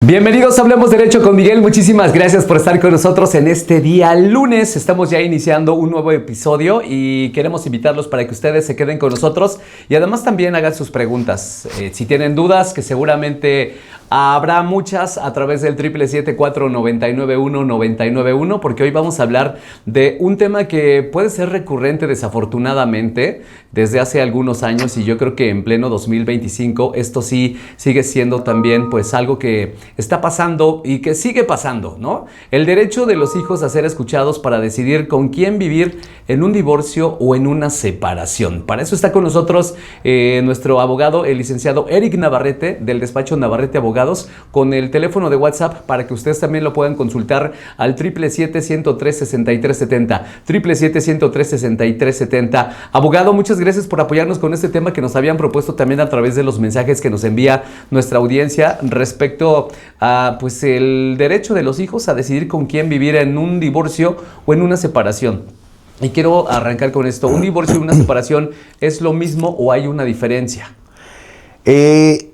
Bienvenidos a Hablemos Derecho con Miguel. Muchísimas gracias por estar con nosotros en este día lunes. Estamos ya iniciando un nuevo episodio y queremos invitarlos para que ustedes se queden con nosotros y además también hagan sus preguntas. Si tienen dudas, que seguramente habrá muchas a través del 777-499-1991, porque hoy vamos a hablar de un tema que puede ser recurrente desafortunadamente desde hace algunos años, y yo creo que en pleno 2025 esto sí sigue siendo también pues algo que está pasando y que sigue pasando, ¿no? El derecho de los hijos a ser escuchados para decidir con quién vivir en un divorcio o en una separación. Para eso está con nosotros nuestro abogado, el licenciado Eric Navarrete, del despacho Navarrete Abogados, con el teléfono de WhatsApp para que ustedes también lo puedan consultar al 777-103-6370, 777-103-6370. Abogado, muchas gracias por apoyarnos con este tema que nos habían propuesto también a través de los mensajes que nos envía nuestra audiencia respecto a pues el derecho de los hijos a decidir con quién vivir en un divorcio o en una separación. Y quiero arrancar con esto. ¿Un divorcio y una separación es lo mismo o hay una diferencia? El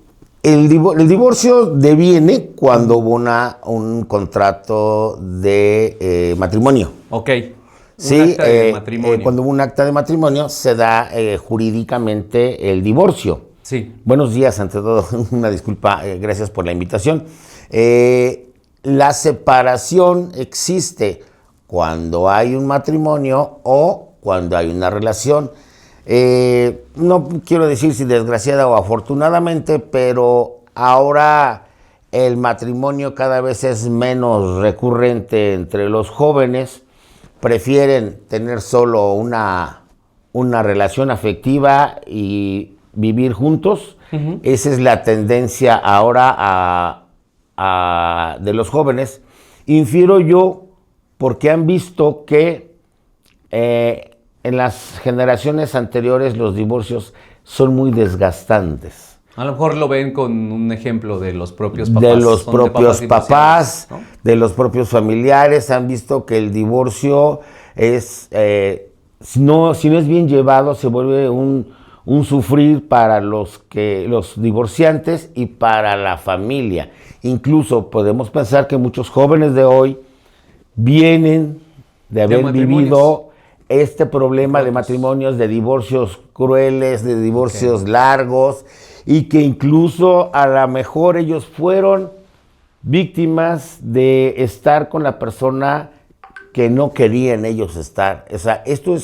divorcio deviene cuando hubo un contrato de matrimonio. Ok. Sí, un acta de matrimonio. Cuando hubo un acta de matrimonio se da jurídicamente el divorcio. Sí. Buenos días, ante todo, una disculpa, gracias por la invitación. La separación existe cuando hay un matrimonio o cuando hay una relación. No quiero decir si desgraciada o afortunadamente, pero ahora el matrimonio cada vez es menos recurrente entre los jóvenes. Prefieren tener solo una relación afectiva y vivir juntos. Uh-huh. Esa es la tendencia ahora de los jóvenes. Infiero yo porque han visto que en las generaciones anteriores los divorcios son muy desgastantes. A lo mejor lo ven con un ejemplo de los propios papás. De los propios papás, ¿no? De los propios familiares. Han visto que el divorcio es, si no es bien llevado, se vuelve un sufrir para los divorciantes y para la familia. Incluso podemos pensar que muchos jóvenes de hoy vienen de haber vivido este problema de matrimonios, de divorcios crueles, de divorcios largos, y que incluso a lo mejor ellos fueron víctimas de estar con la persona que no querían ellos estar. O sea, esto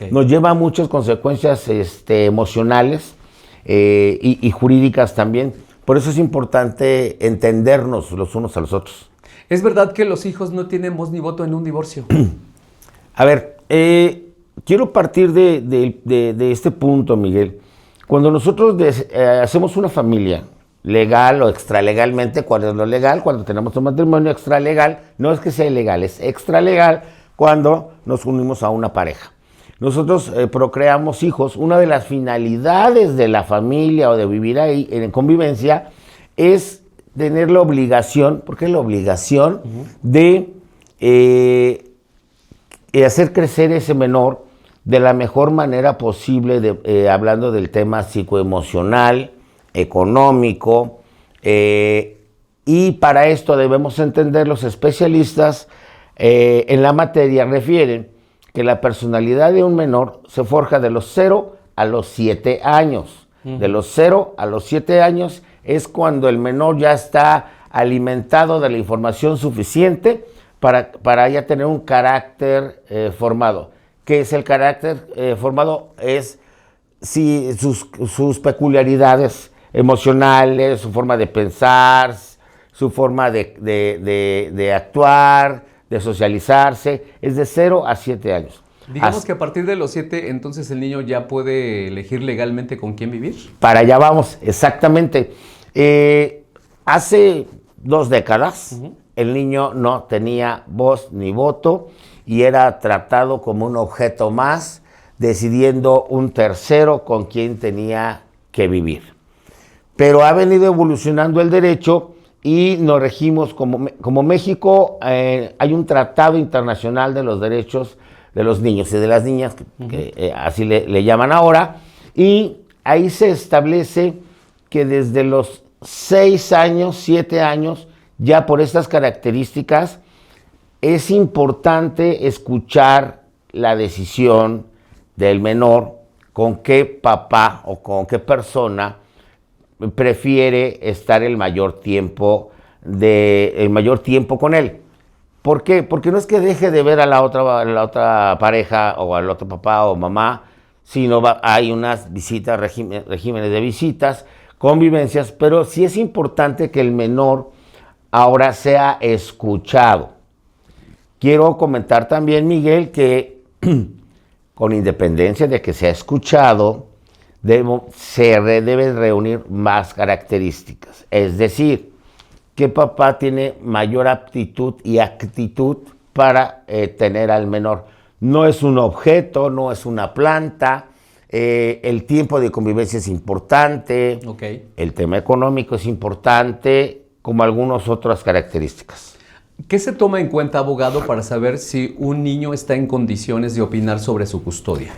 nos lleva a muchas consecuencias emocionales y jurídicas también. Por eso es importante entendernos los unos a los otros. ¿Es verdad que los hijos no tienen voz ni voto en un divorcio? A ver, quiero partir de este punto, Miguel. Cuando nosotros hacemos una familia, legal o extralegalmente, ¿cuál es lo legal? Cuando tenemos un matrimonio extralegal, no es que sea ilegal, es extralegal cuando nos unimos a una pareja. Nosotros procreamos hijos. Una de las finalidades de la familia o de vivir ahí en convivencia es tener la obligación, porque es la obligación de hacer crecer ese menor de la mejor manera posible, hablando del tema psicoemocional, económico, y para esto debemos entender, los especialistas en la materia refieren que la personalidad de un menor se forja de los 0 a los 7 años. Uh-huh. De los 0 a los 7 años es cuando el menor ya está alimentado de la información suficiente para ya tener un carácter formado. ¿Qué es el carácter formado? Es sus peculiaridades emocionales, su forma de pensar, su forma de actuar, de socializarse. Es de 0 a 7 años. Digamos que a partir de los 7, entonces el niño ya puede elegir legalmente con quién vivir. Para allá vamos, exactamente. Hace 2 décadas, el niño no tenía voz ni voto y era tratado como un objeto más, decidiendo un tercero con quien tenía que vivir. Pero ha venido evolucionando el derecho y nos regimos como México. Hay un tratado internacional de los derechos de los niños y de las niñas, que así le llaman ahora, y ahí se establece que desde los 6 años, 7 años, ya por estas características, es importante escuchar la decisión del menor con qué papá o con qué persona prefiere estar el mayor tiempo con él. ¿Por qué? Porque no es que deje de ver a la otra pareja o al otro papá o mamá, sino hay unas visitas, regímenes de visitas, convivencias, pero sí es importante que el menor ahora sea escuchado. Quiero comentar también, Miguel, que con independencia de que sea escuchado, deben reunir más características. Es decir, que papá tiene mayor aptitud y actitud para tener al menor. No es un objeto, no es una planta, el tiempo de convivencia es importante, el tema económico es importante, como algunas otras características. ¿Qué se toma en cuenta, abogado, para saber si un niño está en condiciones de opinar sobre su custodia?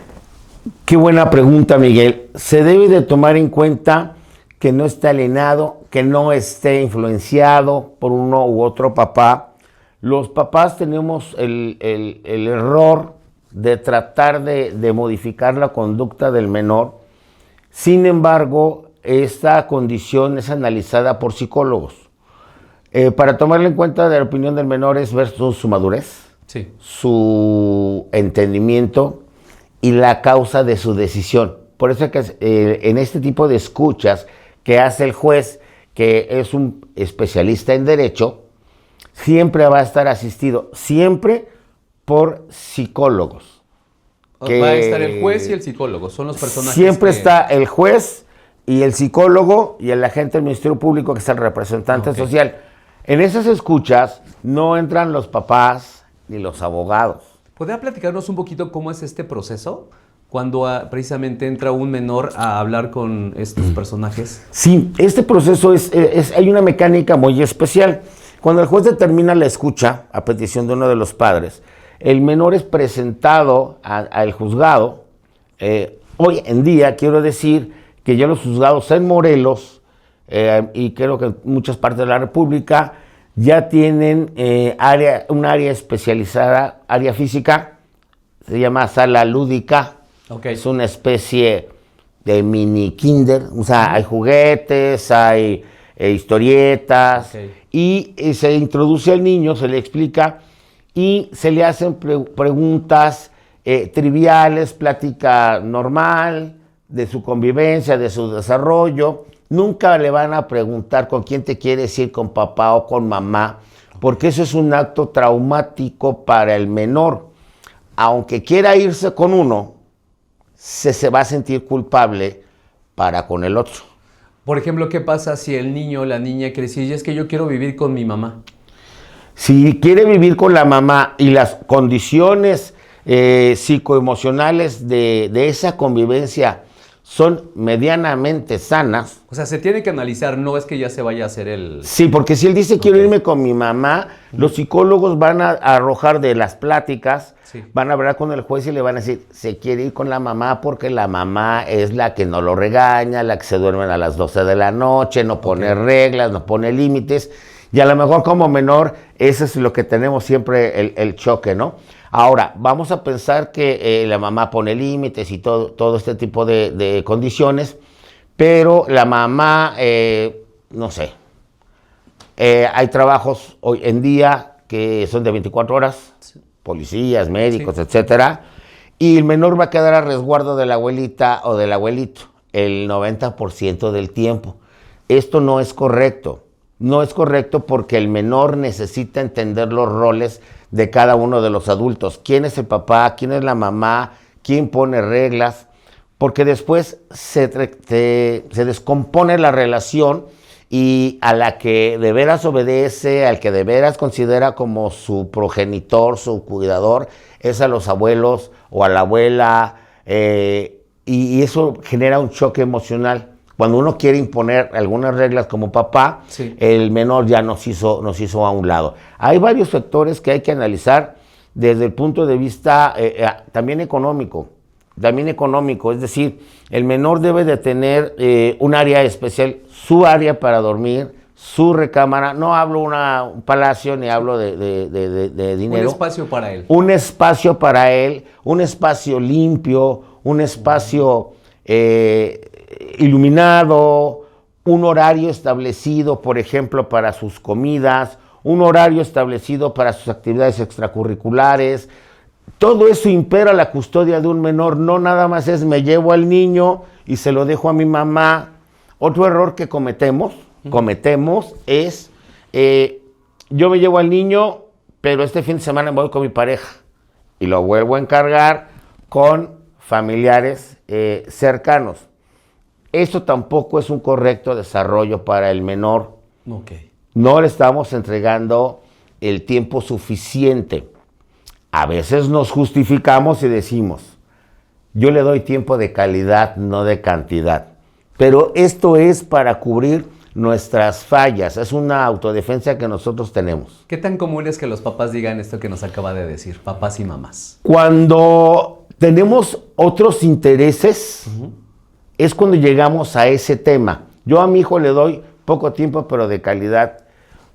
Qué buena pregunta, Miguel. Se debe de tomar en cuenta que no esté alienado, que no esté influenciado por uno u otro papá. Los papás tenemos el error de tratar de modificar la conducta del menor. Sin embargo, esta condición es analizada por psicólogos. Para tomarle en cuenta de la opinión del menor es ver su madurez, sí, su entendimiento y la causa de su decisión. Por eso es que en este tipo de escuchas que hace el juez, que es un especialista en derecho, siempre va a estar asistido, siempre por psicólogos. Va a estar el juez y el psicólogo, son los personajes. Siempre está el juez y el psicólogo y el agente del Ministerio Público, que es el representante social. En esas escuchas no entran los papás ni los abogados. ¿Podría platicarnos un poquito cómo es este proceso? Cuando precisamente entra un menor a hablar con estos personajes. Sí, este proceso hay una mecánica muy especial. Cuando el juez determina la escucha a petición de uno de los padres, el menor es presentado al juzgado. Hoy en día quiero decir que ya los juzgados en Morelos y creo que en muchas partes de la República ya tienen un área especializada, área física, se llama sala lúdica. Es una especie de mini kinder, o sea, hay juguetes, hay historietas, y se introduce al niño, se le explica y se le hacen preguntas triviales, plática normal de su convivencia, de su desarrollo. Nunca le van a preguntar con quién te quieres ir, con papá o con mamá, porque eso es un acto traumático para el menor. Aunque quiera irse con uno, se va a sentir culpable para con el otro. Por ejemplo, ¿qué pasa si el niño o la niña quiere decir, es que yo quiero vivir con mi mamá? Si quiere vivir con la mamá y las condiciones psicoemocionales de esa convivencia son medianamente sanas. O sea, se tiene que analizar, no es que ya se vaya a hacer el... Sí, porque si él dice quiero irme con mi mamá, los psicólogos van a arrojar de las pláticas, van a hablar con el juez y le van a decir, se quiere ir con la mamá porque la mamá es la que no lo regaña, la que se duermen a las 12 de la noche, no pone reglas, no pone límites, y a lo mejor como menor, eso es lo que tenemos siempre el choque, ¿no? Ahora, vamos a pensar que la mamá pone límites y todo este tipo de condiciones, pero la mamá, no sé, hay trabajos hoy en día que son de 24 horas, policías, médicos, etcétera, y el menor va a quedar a resguardo de la abuelita o del abuelito el 90% del tiempo. Esto no es correcto. No es correcto porque el menor necesita entender los roles de cada uno de los adultos. ¿Quién es el papá? ¿Quién es la mamá? ¿Quién pone reglas? Porque después se descompone la relación y a la que de veras obedece, al que de veras considera como su progenitor, su cuidador, es a los abuelos o a la abuela, y eso genera un choque emocional. Cuando uno quiere imponer algunas reglas como papá, el menor ya nos hizo a un lado. Hay varios factores que hay que analizar desde el punto de vista también económico. Es decir, el menor debe de tener un área especial, su área para dormir, su recámara. No hablo un palacio ni hablo de dinero. Un espacio para él. Un espacio para él, un espacio limpio, un espacio iluminado, un horario establecido, por ejemplo, para sus comidas, un horario establecido para sus actividades extracurriculares. Todo eso impera la custodia de un menor. No nada más es me llevo al niño y se lo dejo a mi mamá. Otro error que cometemos es yo me llevo al niño, pero este fin de semana me voy con mi pareja y lo vuelvo a encargar con familiares cercanos. Eso tampoco es un correcto desarrollo para el menor. Okay. No le estamos entregando el tiempo suficiente. A veces nos justificamos y decimos, yo le doy tiempo de calidad, no de cantidad. Pero esto es para cubrir nuestras fallas. Es una autodefensa que nosotros tenemos. ¿Qué tan común es que los papás digan esto que nos acaba de decir, papás y mamás? Cuando tenemos otros intereses, es cuando llegamos a ese tema. Yo a mi hijo le doy poco tiempo, pero de calidad.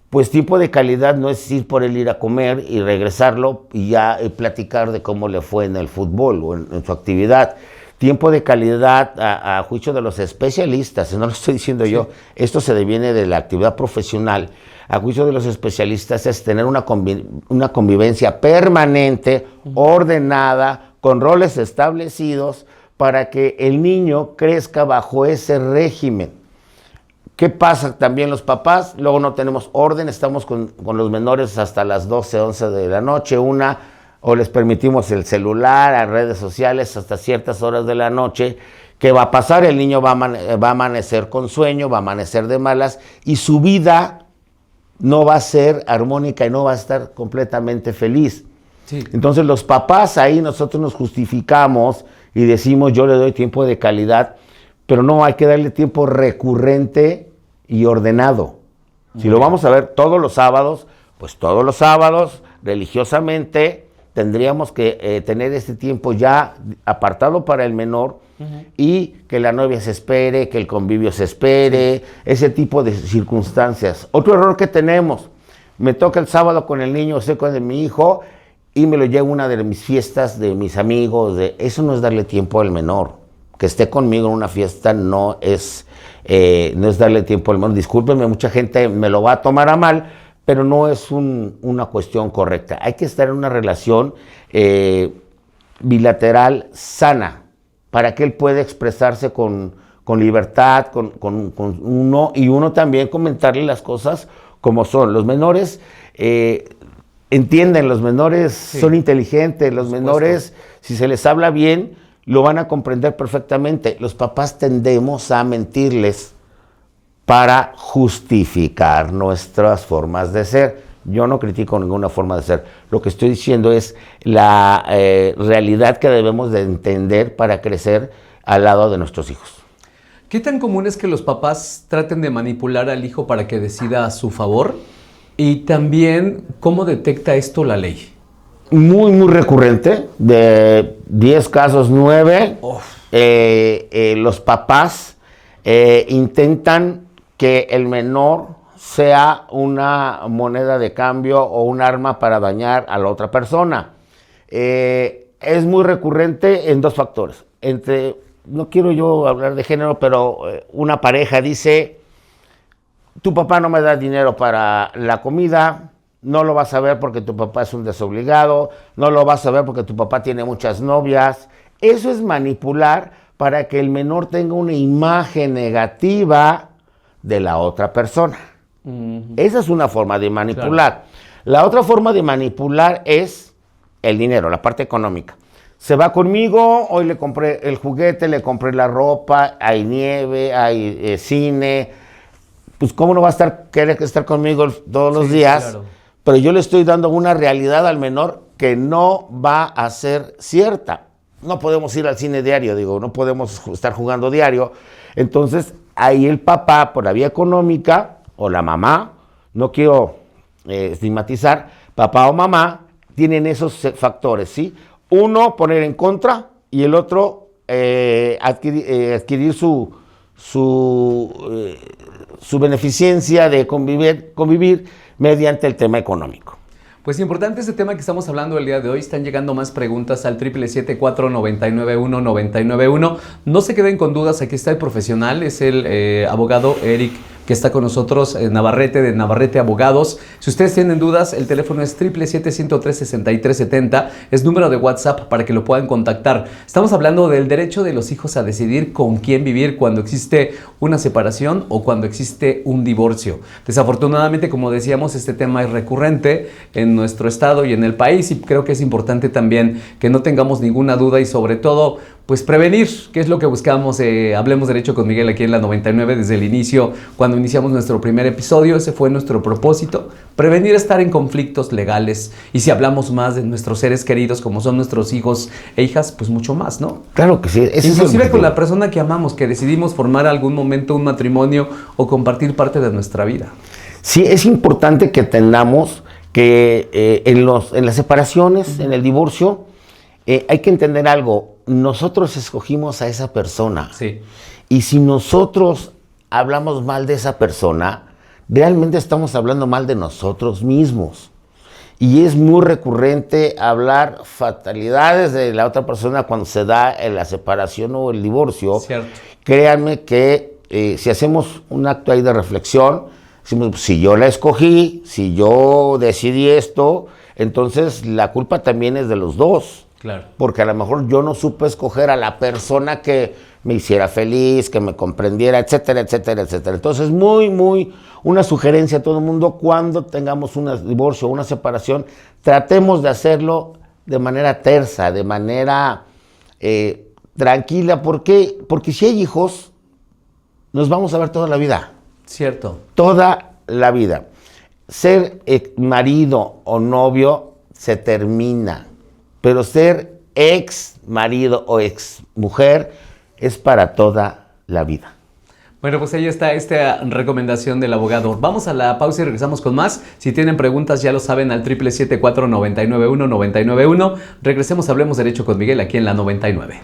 Pues tiempo de calidad no es ir por él, ir a comer y regresarlo y ya platicar de cómo le fue en el fútbol o en su actividad. Tiempo de calidad a juicio de los especialistas, no lo estoy diciendo yo, esto se deviene de la actividad profesional. A juicio de los especialistas es tener una convivencia permanente, ordenada, con roles establecidos para que el niño crezca bajo ese régimen. ¿Qué pasa también los papás? Luego no tenemos orden, estamos con los menores hasta las 12, 11 de la noche, o les permitimos el celular, a redes sociales hasta ciertas horas de la noche. ¿Qué va a pasar? El niño va a amanecer con sueño, va a amanecer de malas y su vida no va a ser armónica y no va a estar completamente feliz. Sí. Entonces los papás ahí nosotros nos justificamos y decimos yo le doy tiempo de calidad, pero no, hay que darle tiempo recurrente y ordenado. Si lo vamos a ver todos los sábados, pues todos los sábados, religiosamente, tendríamos que tener este tiempo ya apartado para el menor y que la novia se espere, que el convivio se espere, ese tipo de circunstancias. Otro error que tenemos, me toca el sábado con el niño, estoy con mi hijo y me lo llevo a una de mis fiestas, de mis amigos, eso no es darle tiempo al menor. Que esté conmigo en una fiesta no es darle tiempo al menor. Discúlpenme, mucha gente me lo va a tomar a mal, pero no es una cuestión correcta. Hay que estar en una relación bilateral sana para que él pueda expresarse con libertad, con uno, y uno también comentarle las cosas como son. Los menores entienden, los menores son inteligentes, los menores, si se les habla bien, lo van a comprender perfectamente. Los papás tendemos a mentirles para justificar nuestras formas de ser. Yo no critico ninguna forma de ser. Lo que estoy diciendo es la realidad que debemos de entender para crecer al lado de nuestros hijos. ¿Qué tan común es que los papás traten de manipular al hijo para que decida a su favor? Y también, ¿cómo detecta esto la ley? Muy, muy recurrente. De 10 casos, 9, los papás intentan que el menor sea una moneda de cambio o un arma para dañar a la otra persona. Es muy recurrente en dos factores. No quiero yo hablar de género, pero una pareja dice, tu papá no me da dinero para la comida, no lo vas a ver porque tu papá es un desobligado, no lo vas a ver porque tu papá tiene muchas novias. Eso es manipular para que el menor tenga una imagen negativa de la otra persona. Esa es una forma de manipular. Claro. La otra forma de manipular es el dinero, la parte económica. Se va conmigo, hoy le compré el juguete, le compré la ropa, hay nieve, hay cine. Pues cómo no va a querer estar conmigo todos los días. Claro. Pero yo le estoy dando una realidad al menor que no va a ser cierta. No podemos ir al cine diario, no podemos estar jugando diario. Entonces, ahí el papá, por la vía económica, o la mamá, no quiero estigmatizar, papá o mamá, tienen esos factores, ¿sí? Uno, poner en contra, y el otro, adquirir su su beneficencia de convivir mediante el tema económico. Pues importante este tema que estamos hablando el día de hoy. Están llegando más preguntas al 777-499-1991. No se queden con dudas, aquí está el profesional, es el abogado Eric, que está con nosotros, Navarrete, de Navarrete Abogados. Si ustedes tienen dudas, el teléfono es 777-103-6370, es número de WhatsApp para que lo puedan contactar. Estamos hablando del derecho de los hijos a decidir con quién vivir cuando existe una separación o cuando existe un divorcio. Desafortunadamente, como decíamos, este tema es recurrente en nuestro estado y en el país, y creo que es importante también que no tengamos ninguna duda y sobre todo pues prevenir, que es lo que buscamos. Hablemos Derecho con Miguel aquí en la 99 desde el inicio, cuando iniciamos nuestro primer episodio. Ese fue nuestro propósito, prevenir estar en conflictos legales, y si hablamos más de nuestros seres queridos como son nuestros hijos e hijas, pues mucho más, ¿no? Claro que sí. Inclusive con la persona que amamos, que decidimos formar algún momento un matrimonio o compartir parte de nuestra vida. Sí, es importante que entendamos que en las separaciones, en el divorcio, hay que entender algo. Nosotros escogimos a esa persona. Sí. Y si nosotros hablamos mal de esa persona, realmente estamos hablando mal de nosotros mismos. Y es muy recurrente hablar fatalidades de la otra persona cuando se da la separación o el divorcio. Cierto. Créanme que si hacemos un acto ahí de reflexión, decimos, si yo la escogí, si yo decidí esto, entonces la culpa también es de los dos. Claro. Porque a lo mejor yo no supe escoger a la persona que me hiciera feliz, que me comprendiera, etcétera, etcétera, etcétera. Entonces, una sugerencia a todo el mundo: cuando tengamos un divorcio o una separación, tratemos de hacerlo de manera tersa, de manera tranquila. ¿Por qué? Porque si hay hijos, nos vamos a ver toda la vida. Cierto. Toda la vida. Ser marido o novio se termina. Pero ser ex marido o ex mujer es para toda la vida. Bueno, pues ahí está esta recomendación del abogado. Vamos a la pausa y regresamos con más. Si tienen preguntas, ya lo saben, al 777-499-1991. Regresemos, hablemos Derecho con Miguel aquí en la 99.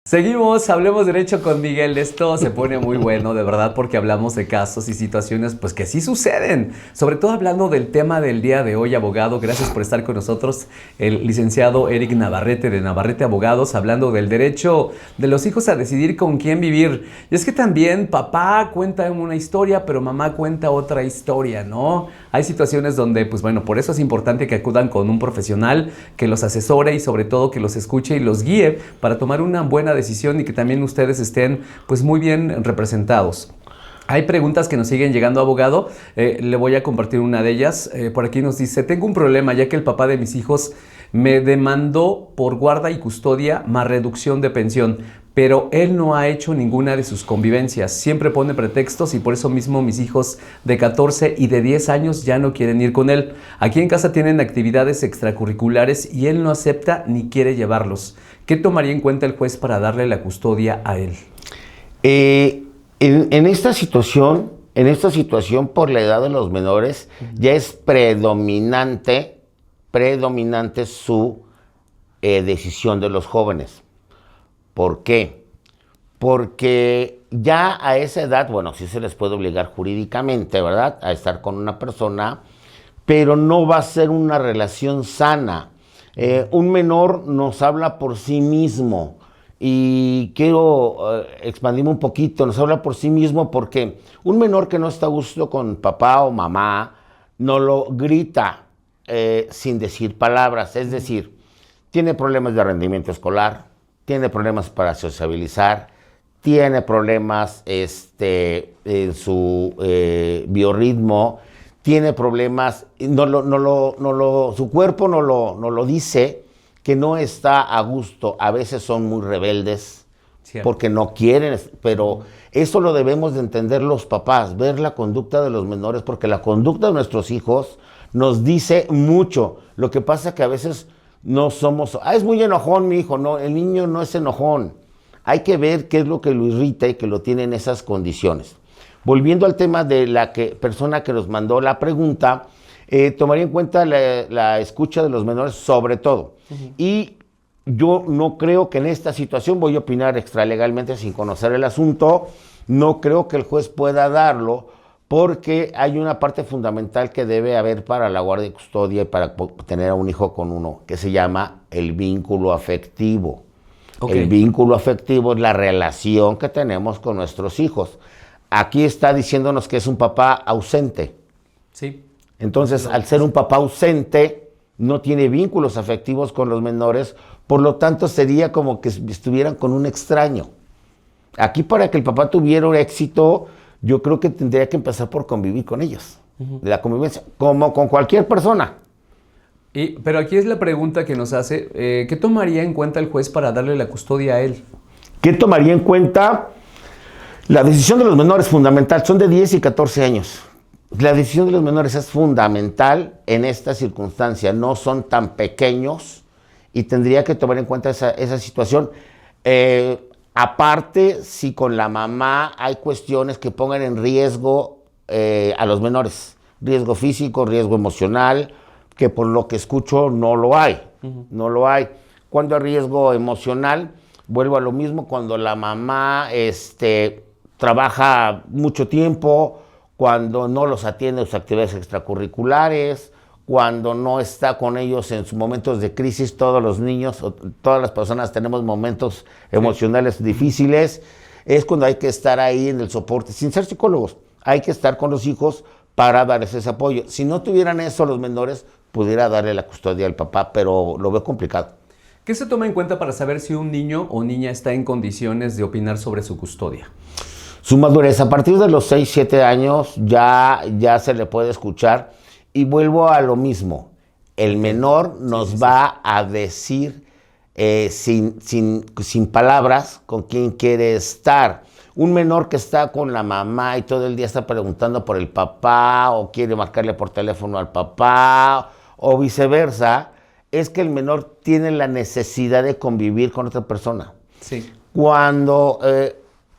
Seguimos, hablemos Derecho con Miguel. Esto se pone muy bueno, de verdad, porque hablamos de casos y situaciones pues que sí suceden. Sobre todo hablando del tema del día de hoy, abogado. Gracias por estar con nosotros, el licenciado Eric Navarrete de Navarrete Abogados, hablando del derecho de los hijos a decidir con quién vivir. Y es que también papá cuenta una historia, pero mamá cuenta otra historia, ¿no? Hay situaciones donde, pues bueno, por eso es importante que acudan con un profesional que los asesore y sobre todo que los escuche y los guíe para tomar una buena decisión y que también ustedes estén pues muy bien representados. Hay preguntas que nos siguen llegando, abogado. Le voy a compartir una de ellas. Por aquí nos dice: tengo un problema ya que el papá de mis hijos me demandó por guarda y custodia más reducción de pensión, pero él no ha hecho ninguna de sus convivencias. Siempre pone pretextos y por eso mismo mis hijos de 14 y de 10 años ya no quieren ir con él. Aquí en casa tienen actividades extracurriculares y él no acepta ni quiere llevarlos. ¿Qué tomaría en cuenta el juez para darle la custodia a él? En esta situación, por la edad de los menores, ya es predominante su decisión de los jóvenes. ¿Por qué? Porque ya a esa edad, bueno, sí se les puede obligar jurídicamente, ¿verdad?, a estar con una persona, pero no va a ser una relación sana. Un menor nos habla por sí mismo, y quiero expandirme un poquito. Nos habla por sí mismo porque un menor que no está a gusto con papá o mamá no lo grita sin decir palabras. Es decir, tiene problemas de rendimiento escolar, tiene problemas para sociabilizar, tiene problemas en su biorritmo, tiene problemas, su cuerpo no lo dice, que no está a gusto. A veces son muy rebeldes, cierto, porque no quieren, pero eso lo debemos de entender los papás, ver la conducta de los menores, porque la conducta de nuestros hijos nos dice mucho. Lo que pasa es que a veces no somos, es muy enojón mi hijo. No, el niño no es enojón. Hay que ver qué es lo que lo irrita y que lo tiene en esas condiciones. Volviendo al tema de la persona que nos mandó la pregunta, Tomaría en cuenta la escucha de los menores sobre todo. Y yo no creo que en esta situación, voy a opinar extralegalmente sin conocer el asunto, no creo que el juez pueda darlo porque hay una parte fundamental que debe haber para la guardia y custodia y para tener a un hijo con uno, que se llama el vínculo afectivo. Okay. El vínculo afectivo es la relación que tenemos con nuestros hijos. Aquí está diciéndonos que es un papá ausente. Sí. Entonces, al ser un papá ausente, no tiene vínculos afectivos con los menores, por lo tanto sería como que estuvieran con un extraño. Aquí, para que el papá tuviera un éxito, yo creo que tendría que empezar por convivir con ellos, de la convivencia, como con cualquier persona. Pero aquí es la pregunta que nos hace, ¿qué tomaría en cuenta el juez para darle la custodia a él? ¿Qué tomaría en cuenta? La decisión de los menores es fundamental, son de 10 y 14 años. La decisión de los menores es fundamental en esta circunstancia, no son tan pequeños y tendría que tomar en cuenta esa situación. Aparte, si con la mamá hay cuestiones que pongan en riesgo a los menores, riesgo físico, riesgo emocional, que por lo que escucho no lo hay, no lo hay. Cuando hay riesgo emocional, vuelvo a lo mismo, cuando la mamá trabaja mucho tiempo, cuando no los atiende en sus actividades extracurriculares, cuando no está con ellos en sus momentos de crisis. Todos los niños, todas las personas tenemos momentos emocionales difíciles, es cuando hay que estar ahí en el soporte, sin ser psicólogos, hay que estar con los hijos para darles ese apoyo. Si no tuvieran eso los menores, pudiera darle la custodia al papá, pero lo veo complicado. ¿Qué se toma en cuenta para saber si un niño o niña está en condiciones de opinar sobre su custodia? Su madurez, a partir de los 6, 7 años ya se le puede escuchar. Y vuelvo a lo mismo, el menor nos va a decir sin palabras con quién quiere estar. Un menor que está con la mamá y todo el día está preguntando por el papá o quiere marcarle por teléfono al papá o viceversa, es que el menor tiene la necesidad de convivir con otra persona. Sí. Cuando,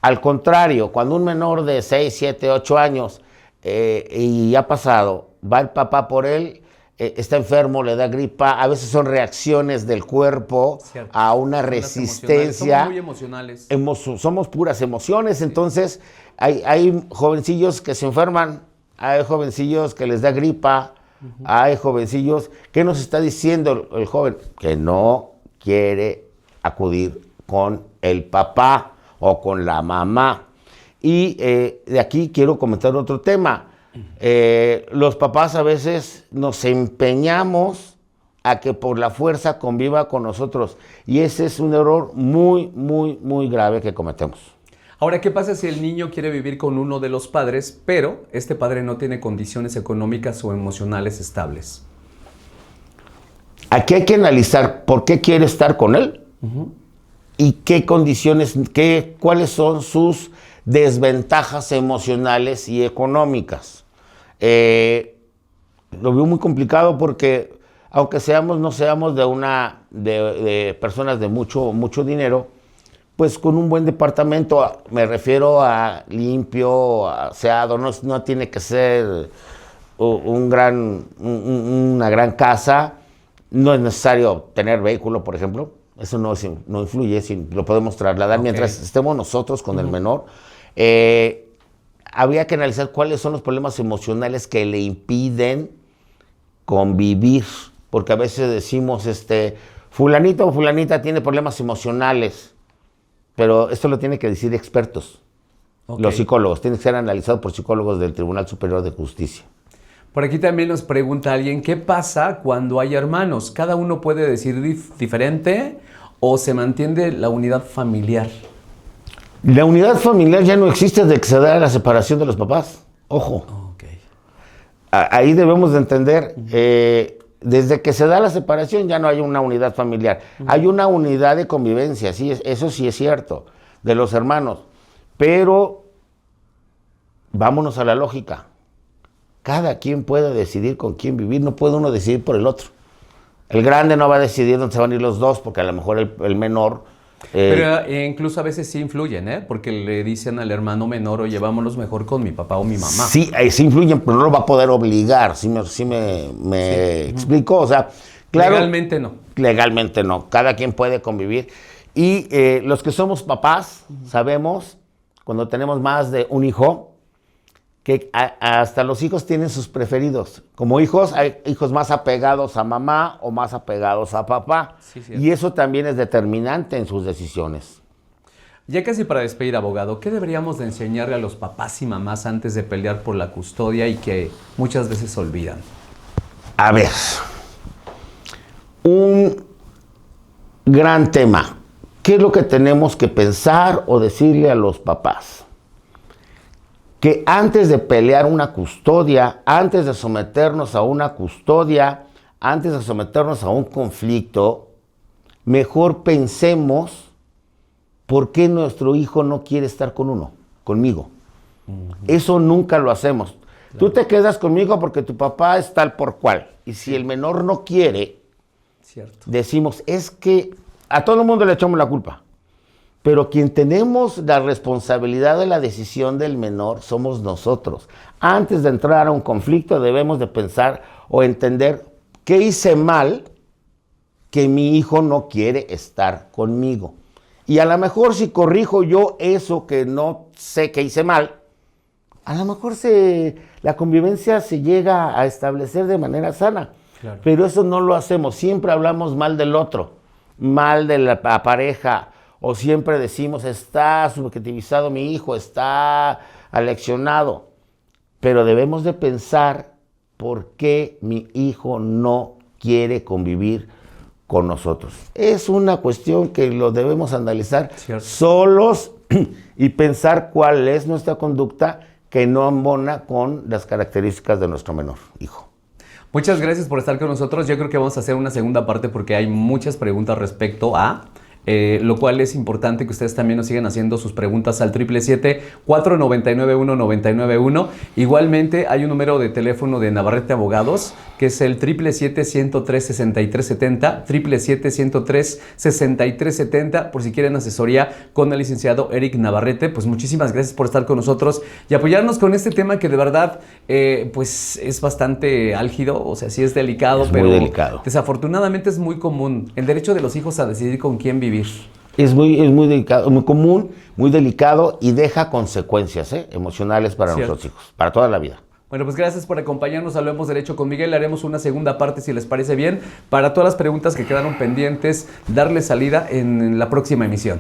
al contrario, cuando un menor de 6, 7, 8 años y ha pasado, va el papá por él, está enfermo, le da gripa, a veces son reacciones del cuerpo a una resistencia. Somos muy emocionales. Somos puras emociones, sí. Entonces hay jovencillos que se enferman, hay jovencillos que les da gripa, hay jovencillos. ¿Qué nos está diciendo el joven? Que no quiere acudir con el papá o con la mamá. Y de aquí quiero comentar otro tema. Los papás a veces nos empeñamos a que por la fuerza conviva con nosotros y ese es un error muy, muy, muy grave que cometemos. Ahora, ¿qué pasa si el niño quiere vivir con uno de los padres, pero este padre no tiene condiciones económicas o emocionales estables? Aquí hay que analizar por qué quiere estar con él y qué condiciones, cuáles son sus desventajas emocionales y económicas. Lo veo muy complicado porque aunque no seamos de personas de mucho dinero, pues con un buen departamento, me refiero a limpio, aseado, no tiene que ser una gran casa, no es necesario tener vehículo, por ejemplo, eso no influye, lo podemos trasladar mientras estemos nosotros con el menor. Habría que analizar cuáles son los problemas emocionales que le impiden convivir, porque a veces decimos, fulanito o fulanita tiene problemas emocionales, pero esto lo tienen que decir expertos, los psicólogos, tiene que ser analizado por psicólogos del Tribunal Superior de Justicia. Por aquí también nos pregunta alguien, ¿qué pasa cuando hay hermanos? ¿Cada uno puede decir diferente o se mantiene la unidad familiar? La unidad familiar ya no existe desde que se da la separación de los papás. Ojo. Okay. Ahí debemos de entender, desde que se da la separación ya no hay una unidad familiar. Hay una unidad de convivencia, sí, eso sí es cierto, de los hermanos. Pero vámonos a la lógica. Cada quien puede decidir con quién vivir, no puede uno decidir por el otro. El grande no va a decidir dónde se van a ir los dos, porque a lo mejor el menor Pero incluso a veces sí influyen, ¿eh? Porque le dicen al hermano menor, oye, vámonos mejor con mi papá o mi mamá. Sí, sí influyen, pero no lo va a poder obligar, ¿sí me explico? O sea, claro. Legalmente no. Legalmente no, cada quien puede convivir. Y los que somos papás, sabemos, cuando tenemos más de un hijo, que hasta los hijos tienen sus preferidos. Como hijos, hay hijos más apegados a mamá o más apegados a papá. Sí, y eso también es determinante en sus decisiones. Ya casi para despedir, abogado, ¿qué deberíamos de enseñarle a los papás y mamás antes de pelear por la custodia y que muchas veces olvidan? A ver, un gran tema. ¿Qué es lo que tenemos que pensar o decirle a los papás? Que antes de pelear una custodia, antes de someternos a una custodia, antes de someternos a un conflicto, mejor pensemos por qué nuestro hijo no quiere estar conmigo. Eso nunca lo hacemos. Claro. Tú te quedas conmigo porque tu papá es tal por cual. Y si el menor no quiere, decimos, es que a todo el mundo le echamos la culpa. Pero quien tenemos la responsabilidad de la decisión del menor somos nosotros. Antes de entrar a un conflicto debemos de pensar o entender qué hice mal que mi hijo no quiere estar conmigo. Y a lo mejor si corrijo yo eso que no sé que hice mal, a lo mejor la convivencia se llega a establecer de manera sana. Claro. Pero eso no lo hacemos. Siempre hablamos mal del otro, mal de la pareja. O siempre decimos, está subjetivizado mi hijo, está aleccionado. Pero debemos de pensar por qué mi hijo no quiere convivir con nosotros. Es una cuestión que lo debemos analizar solos y pensar cuál es nuestra conducta que no embona con las características de nuestro menor hijo. Muchas gracias por estar con nosotros. Yo creo que vamos a hacer una segunda parte porque hay muchas preguntas respecto a... lo cual es importante que ustedes también nos sigan haciendo sus preguntas al 777-499-1991. Igualmente hay un número de teléfono de Navarrete Abogados que es el 777-103-6370, 777-103-6370, por si quieren asesoría con el licenciado Eric Navarrete. Pues muchísimas gracias por estar con nosotros y apoyarnos con este tema que de verdad pues es bastante álgido, o sea, sí es delicado, pero muy delicado. Desafortunadamente es muy común el derecho de los hijos a decidir con quién vivir. Es muy delicado, muy común, muy delicado y deja consecuencias emocionales para nuestros hijos, para toda la vida. Bueno, pues gracias por acompañarnos. Hablemos Derecho con Miguel. Haremos una segunda parte, si les parece bien, para todas las preguntas que quedaron pendientes, darle salida en la próxima emisión.